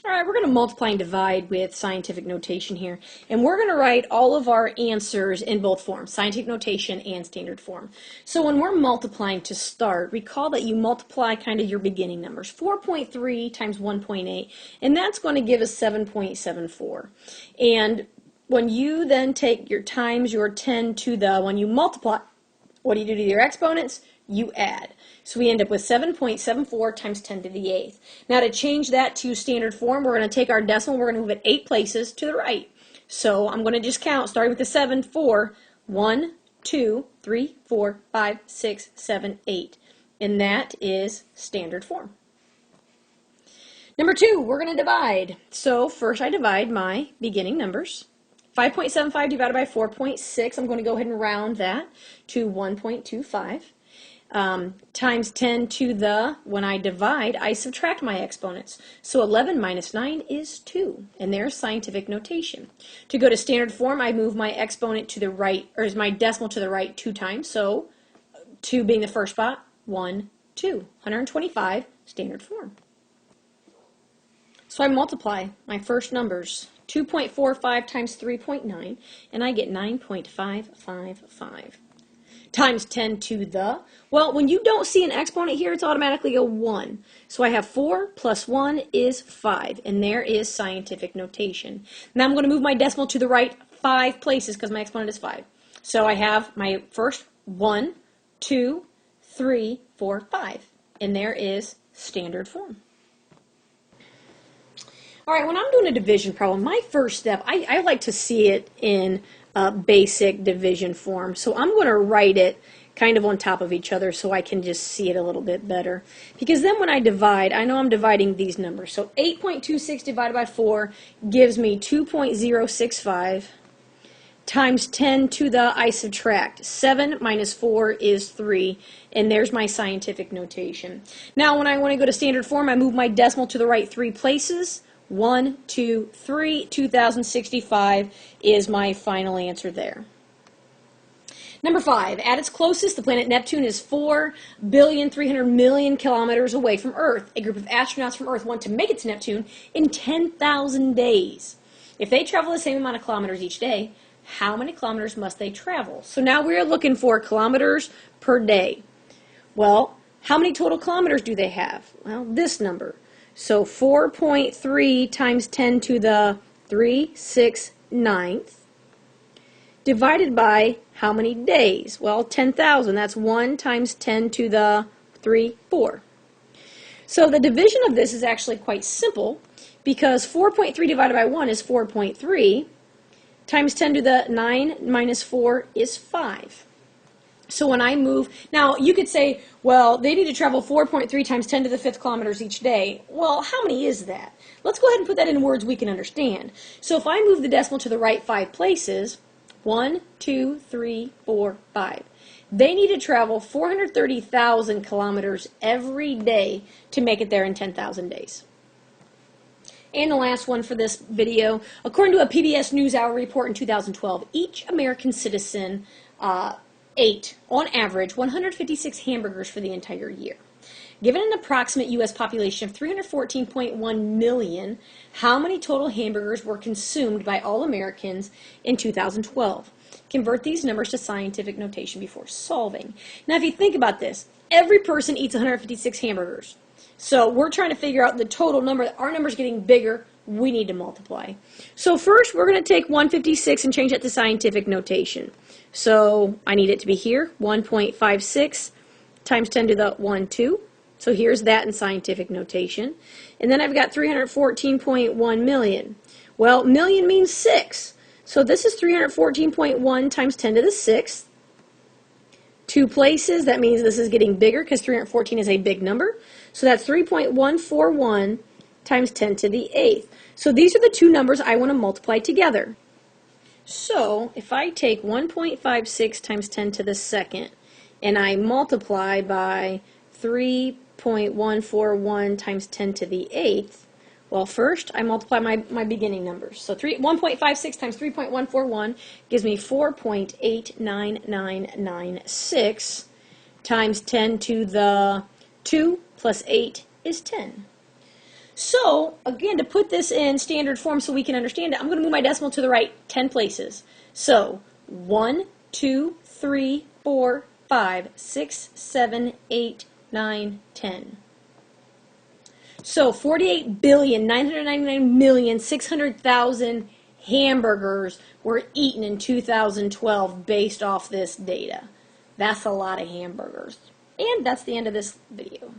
All right, we're going to multiply and divide with scientific notation here. And we're going to write all of our answers in both forms, scientific notation and standard form. So when we're multiplying to start, recall that you multiply kind of your beginning numbers. 4.3 times 1.8, and that's going to give us 7.74. And when you then take your times your 10 to the, when you multiply, what do you do to your exponents? You add. So we end up with 7.74 times 10 to the 8th. Now to change that to standard form, we're going to take our decimal, we're going to move it 8 places to the right. So I'm going to just count, starting with the 7, 4, 1, 2, 3, 4, 5, 6, 7, 8. And that is standard form. Number 2, we're going to divide. So first I divide my beginning numbers. 5.75 divided by 4.6, I'm going to go ahead and round that to 1.25. Times 10 to the, when I divide, I subtract my exponents. So 11 minus 9 is 2, and there's scientific notation. To go to standard form, I move my exponent to the right, or my decimal to the right 2 times. So 2 being the first spot, 1, 2. 125, standard form. So I multiply my first numbers, 2.45 times 3.9, and I get 9.555. Times 10 to the, well, when you don't see an exponent here, it's automatically a 1. So I have 4 plus 1 is 5, and there is scientific notation. Now I'm going to move my decimal to the right 5 places because my exponent is 5. So I have my first 1, 2, 3, 4, 5, and there is standard form. All right, when I'm doing a division problem, my first step, I like to see it in basic division form. So I'm going to write it kind of on top of each other so I can just see it a little bit better. Because then when I divide, I know I'm dividing these numbers. So 8.26 divided by 4 gives me 2.065 times 10 to the, I subtract. 7 minus 4 is 3, and there's my scientific notation. Now when I want to go to standard form, I move my decimal to the right 3 places. 1, 2, 3, 2065 is my final answer there. Number 5, at its closest, the planet Neptune is 4,300,000,000 kilometers away from Earth. A group of astronauts from Earth want to make it to Neptune in 10,000 days. If they travel the same amount of kilometers each day, how many kilometers must they travel? So now we're looking for kilometers per day. Well, how many total kilometers do they have? Well, this number. So 4.3 times 10 to the 3/69 divided by how many days? Well, 10,000. That's 1 times 10 to the 4. So the division of this is actually quite simple because 4.3 divided by 1 is 4.3 times 10 to the 9 minus 4 is 5. So when I move, now you could say, well, they need to travel 4.3 times 10 to the 5th kilometers each day. Well, how many is that? Let's go ahead and put that in words we can understand. So if I move the decimal to the right 5 places, 1, 2, 3, 4, 5. They need to travel 430,000 kilometers every day to make it there in 10,000 days. And the last one for this video, according to a PBS NewsHour report in 2012, each American citizen ate, on average, 156 hamburgers for the entire year. Given an approximate U.S. population of 314.1 million, how many total hamburgers were consumed by all Americans in 2012? Convert these numbers to scientific notation before solving. Now, if you think about this, every person eats 156 hamburgers. So we're trying to figure out the total number. Our number's getting bigger. We need to multiply. So first, we're going to take 156 and change that to scientific notation. So I need it to be here, 1.56 times 10 to the 12. So here's that in scientific notation. And then I've got 314.1 million. Well, million means 6. So this is 314.1 times 10 to the 6th. 2 places, that means this is getting bigger because 314 is a big number. So that's 3.141 times 10 to the 8th. So these are the two numbers I want to multiply together. So if I take 1.56 times 10 to the 2nd and I multiply by 3.141 times 10 to the 8th, well, first I multiply my beginning numbers. So 1.56 times 3.141 gives me 4.89996 times 10 to the 2 plus 8 is 10. So, again, to put this in standard form so we can understand it, I'm going to move my decimal to the right 10 places. So, 1, 2, 3, 4, 5, 6, 7, 8, 9, 10. So 48,999,600,000 hamburgers were eaten in 2012 based off this data. That's a lot of hamburgers. And that's the end of this video.